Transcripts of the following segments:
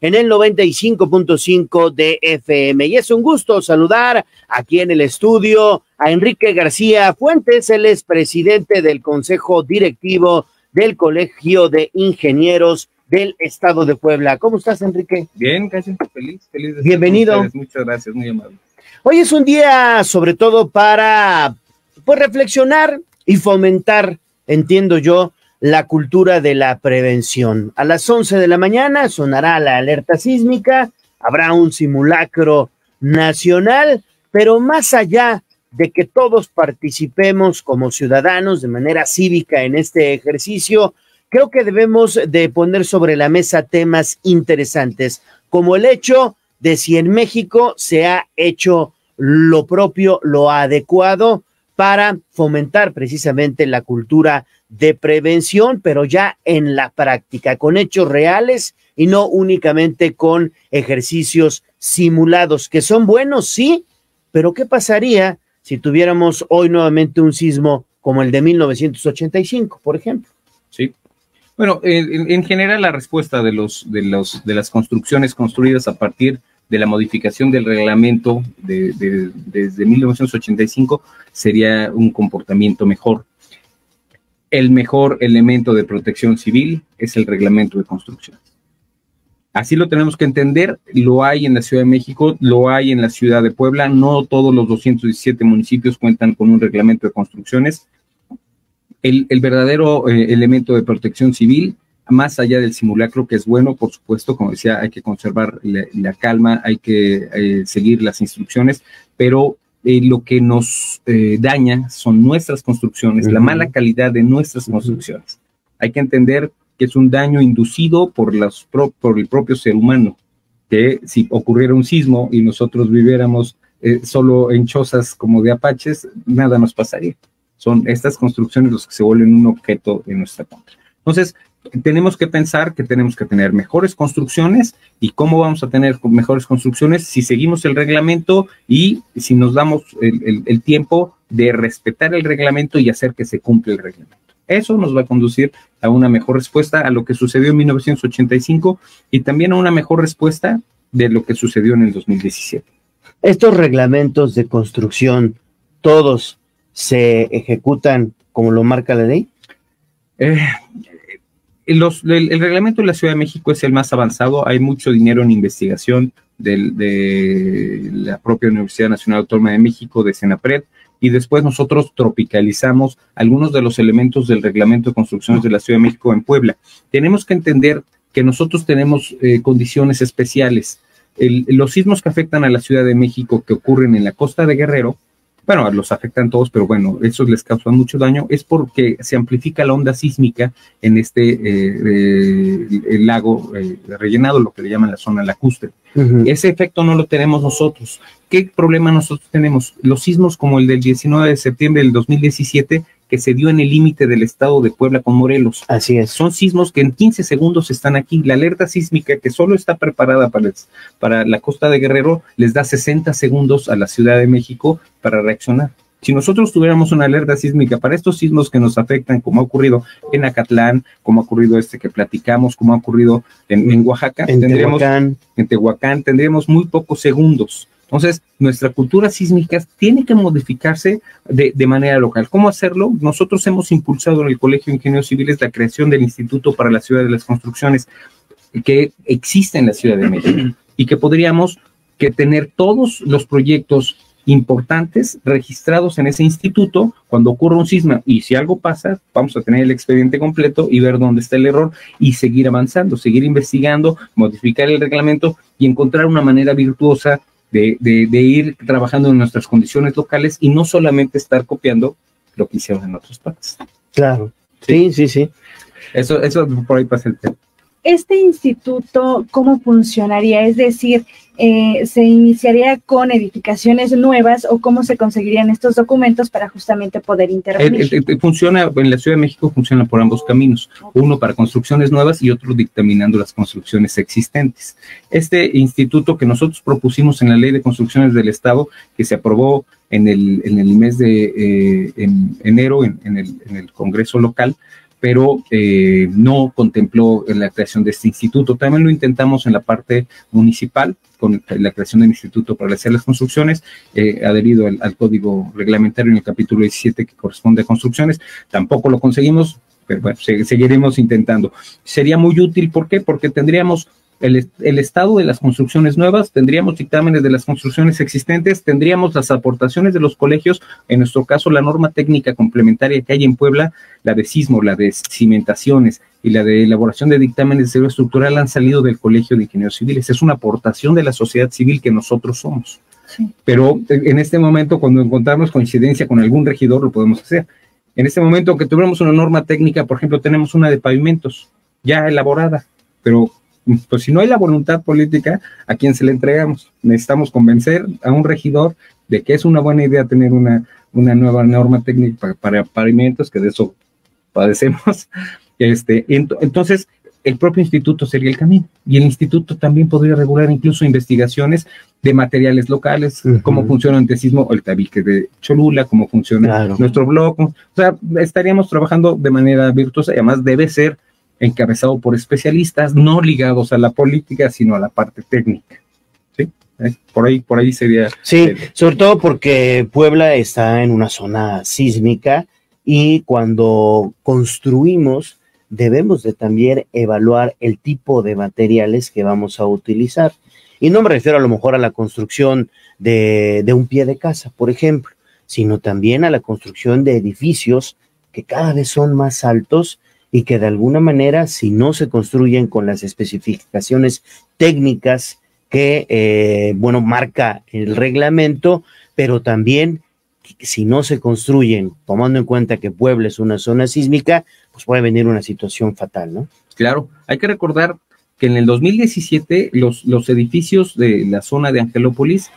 en el 95.5 de FM. Y es un gusto saludar aquí en el estudio a Enrique García Fuentes. Él es presidente del Consejo Directivo del Colegio de Ingenieros del Estado de Puebla. ¿Cómo estás, Enrique? Bien, casi feliz de bienvenido. Estar con ustedes. Muchas gracias, muy amable. Hoy es un día sobre todo para pues reflexionar y fomentar, entiendo yo, la cultura de la prevención. A las 11 de la mañana sonará la alerta sísmica, habrá un simulacro nacional, pero más allá de que todos participemos como ciudadanos de manera cívica en este ejercicio, creo que debemos de poner sobre la mesa temas interesantes, como el hecho de si en México se ha hecho lo propio, lo adecuado para fomentar precisamente la cultura de prevención, pero ya en la práctica, con hechos reales y no únicamente con ejercicios simulados, que son buenos, sí, pero ¿qué pasaría si tuviéramos hoy nuevamente un sismo como el de 1985, por ejemplo? Sí. Bueno, en general la respuesta de las construcciones construidas a partir de la modificación del reglamento desde 1985 sería un comportamiento mejor. El mejor elemento de protección civil es el reglamento de construcción. Así lo tenemos que entender, lo hay en la Ciudad de México, lo hay en la Ciudad de Puebla, no todos los 217 municipios cuentan con un reglamento de construcciones. El verdadero elemento de protección civil, más allá del simulacro, que es bueno, por supuesto, como decía, hay que conservar la calma, hay que seguir las instrucciones, pero lo que nos daña son nuestras construcciones, la mala calidad de nuestras construcciones. Hay que entender que es un daño inducido por el propio ser humano, que si ocurriera un sismo y nosotros viviéramos solo en chozas como de apaches, nada nos pasaría. Son estas construcciones los que se vuelven un objeto en nuestra contra. Entonces, tenemos que pensar que tenemos que tener mejores construcciones. ¿Y cómo vamos a tener mejores construcciones? Si seguimos el reglamento y si nos damos el tiempo de respetar el reglamento y hacer que se cumpla el reglamento. Eso nos va a conducir a una mejor respuesta a lo que sucedió en 1985 y también a una mejor respuesta de lo que sucedió en el 2017. Estos reglamentos de construcción, ¿todos se ejecutan como lo marca la ley? El reglamento de la Ciudad de México es el más avanzado. Hay mucho dinero en investigación de la propia Universidad Nacional Autónoma de México, de Senapred, y después nosotros tropicalizamos algunos de los elementos del reglamento de construcciones de la Ciudad de México en Puebla. Tenemos que entender que nosotros tenemos condiciones especiales. Los sismos que afectan a la Ciudad de México que ocurren en la costa de Guerrero, bueno, los afectan todos, pero bueno, esos les causan mucho daño, es porque se amplifica la onda sísmica en el lago rellenado, lo que le llaman la zona lacustre. Ese efecto no lo tenemos nosotros. ¿Qué problema nosotros tenemos? Los sismos como el del 19 de septiembre del 2017, que se dio en el límite del estado de Puebla con Morelos. Así es. Son sismos que en 15 segundos están aquí. La alerta sísmica, que solo está preparada para la costa de Guerrero, les da 60 segundos a la Ciudad de México para reaccionar. Si nosotros tuviéramos una alerta sísmica para estos sismos que nos afectan, como ha ocurrido en Acatlán, como ha ocurrido que platicamos, como ha ocurrido en Oaxaca, en Tehuacán, tendríamos muy pocos segundos. Entonces, nuestra cultura sísmica tiene que modificarse de manera local. ¿Cómo hacerlo? Nosotros hemos impulsado en el Colegio de Ingenieros Civiles la creación del Instituto para la Ciudad de las Construcciones, que existe en la Ciudad de México, y que podríamos tener todos los proyectos importantes registrados en ese instituto cuando ocurra un sismo, y si algo pasa, vamos a tener el expediente completo y ver dónde está el error y seguir avanzando, seguir investigando, modificar el reglamento y encontrar una manera virtuosa de ir trabajando en nuestras condiciones locales y no solamente estar copiando lo que hicieron en otras partes. Claro, sí. Eso por ahí pasa el tema. Este instituto, ¿cómo funcionaría? Es decir, ¿se iniciaría con edificaciones nuevas o cómo se conseguirían estos documentos para justamente poder intervenir? Funciona, en la Ciudad de México funciona por ambos caminos, uno para construcciones nuevas y otro dictaminando las construcciones existentes. Este instituto que nosotros propusimos en la Ley de Construcciones del Estado, que se aprobó en el mes de enero en el Congreso local, pero no contempló la creación de este instituto. También lo intentamos en la parte municipal, con la creación del Instituto para hacer las construcciones, adherido al Código Reglamentario en el capítulo 17 que corresponde a construcciones. Tampoco lo conseguimos, pero bueno, seguiremos intentando. Sería muy útil, ¿por qué? Porque tendríamos el estado de las construcciones nuevas, tendríamos dictámenes de las construcciones existentes, tendríamos las aportaciones de los colegios, en nuestro caso la norma técnica complementaria que hay en Puebla, la de sismo, la de cimentaciones y la de elaboración de dictámenes de seguridad estructural han salido del Colegio de Ingenieros Civiles. Es una aportación de la sociedad civil que nosotros somos. Sí. Pero en este momento, cuando encontramos coincidencia con algún regidor, lo podemos hacer. En este momento, aunque tuviéramos una norma técnica, por ejemplo, tenemos una de pavimentos ya elaborada, pero pues si no hay la voluntad política, ¿a quién se le entregamos? Necesitamos convencer a un regidor de que es una buena idea tener una nueva norma técnica para pavimentos, que de eso padecemos. Entonces, el propio instituto sería el camino, y el instituto también podría regular incluso investigaciones de materiales locales, cómo funciona ante sismo el tabique de Cholula, cómo funciona nuestro bloque. O sea, estaríamos trabajando de manera virtuosa, y además debe ser encabezado por especialistas no ligados a la política, sino a la parte técnica. ¿Sí? Por ahí sería. Sí, sobre todo porque Puebla está en una zona sísmica, y cuando construimos debemos de también evaluar el tipo de materiales que vamos a utilizar. Y no me refiero a lo mejor a la construcción de un pie de casa, por ejemplo, sino también a la construcción de edificios que cada vez son más altos, y que de alguna manera, si no se construyen con las especificaciones técnicas que, marca el reglamento, pero también si no se construyen, tomando en cuenta que Puebla es una zona sísmica, pues puede venir una situación fatal, ¿no? Claro, hay que recordar que en el 2017 los edificios de la zona de Angelópolis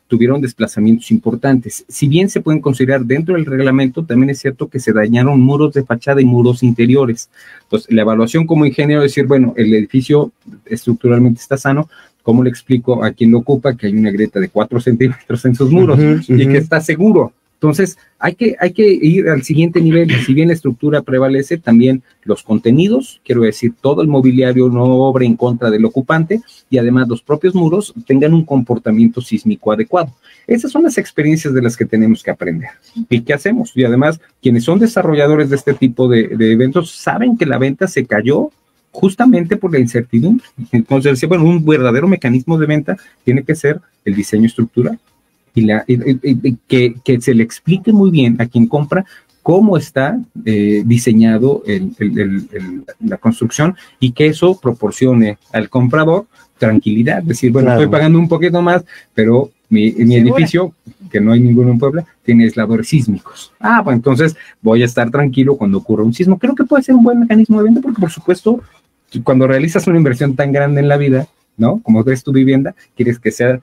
tuvieron desplazamientos importantes. Si bien se pueden considerar dentro del reglamento, también es cierto que se dañaron muros de fachada y muros interiores. Entonces, la evaluación como ingeniero es decir, bueno, el edificio estructuralmente está sano, ¿cómo le explico a quien lo ocupa que hay una grieta de 4 centímetros en sus muros y que está seguro? Entonces, hay que ir al siguiente nivel. Si bien la estructura prevalece, también los contenidos, quiero decir, todo el mobiliario no obre en contra del ocupante, y además los propios muros tengan un comportamiento sísmico adecuado. Esas son las experiencias de las que tenemos que aprender. ¿Y qué hacemos? Y además, quienes son desarrolladores de este tipo de eventos saben que la venta se cayó justamente por la incertidumbre. Entonces, bueno, un verdadero mecanismo de venta tiene que ser el diseño estructural. Y que se le explique muy bien a quien compra cómo está diseñado la construcción, y que eso proporcione al comprador tranquilidad, es decir, bueno, estoy pagando un poquito más, pero mi edificio, que no hay ninguno en Puebla, tiene aisladores sísmicos. Pues entonces voy a estar tranquilo cuando ocurra un sismo. Creo que puede ser un buen mecanismo de venta, porque por supuesto, cuando realizas una inversión tan grande en la vida, ¿no? Como es tu vivienda, quieres que sea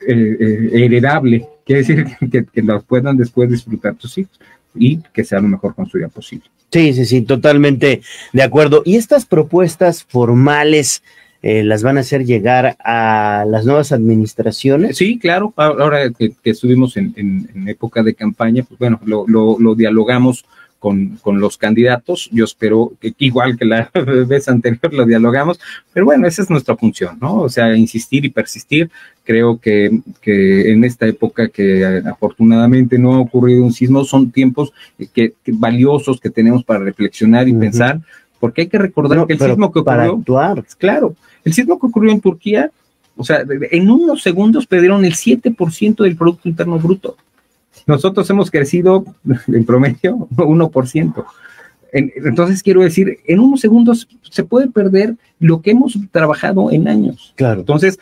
heredable, quiere decir que lo puedan después disfrutar tus hijos, y que sea lo mejor construida posible. Sí, totalmente de acuerdo. ¿Y estas propuestas formales las van a hacer llegar a las nuevas administraciones? Sí, claro. Ahora que estuvimos en época de campaña, pues bueno, lo dialogamos con los candidatos. Yo espero que igual que la vez anterior lo dialogamos, pero bueno, esa es nuestra función, ¿no? O sea, insistir y persistir. Creo que en esta época que afortunadamente no ha ocurrido un sismo, son tiempos que valiosos que tenemos para reflexionar y pensar, porque hay que recordar que el sismo que ocurrió, para actuar. Claro, el sismo que ocurrió en Turquía, o sea, en unos segundos perdieron el 7% del Producto Interno Bruto. Nosotros hemos crecido en promedio 1%. Entonces, quiero decir, en unos segundos se puede perder lo que hemos trabajado en años. Claro. Entonces,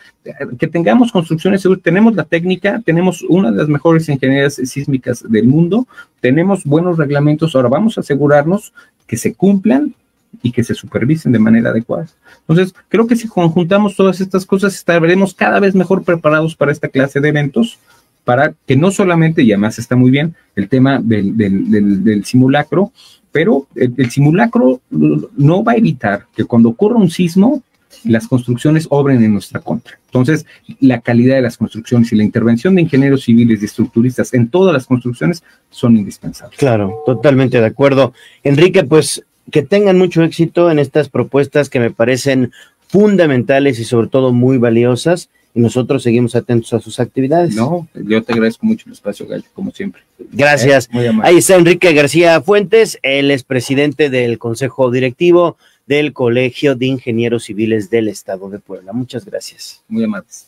que tengamos construcciones seguras, tenemos la técnica, tenemos una de las mejores ingenierías sísmicas del mundo, tenemos buenos reglamentos, ahora vamos a asegurarnos que se cumplan y que se supervisen de manera adecuada. Entonces, creo que si conjuntamos todas estas cosas, estaremos cada vez mejor preparados para esta clase de eventos, para que no solamente, y además está muy bien, el tema del simulacro, pero el simulacro no va a evitar que cuando ocurra un sismo, las construcciones obren en nuestra contra. Entonces, la calidad de las construcciones y la intervención de ingenieros civiles y estructuristas en todas las construcciones son indispensables. Claro, totalmente de acuerdo. Enrique, pues que tengan mucho éxito en estas propuestas que me parecen fundamentales y sobre todo muy valiosas, y nosotros seguimos atentos a sus actividades. No, yo te agradezco mucho el espacio, Gallo, como siempre. Gracias. Ahí está Enrique García Fuentes, él es presidente del Consejo Directivo del Colegio de Ingenieros Civiles del Estado de Puebla. Muchas gracias. Muy amables.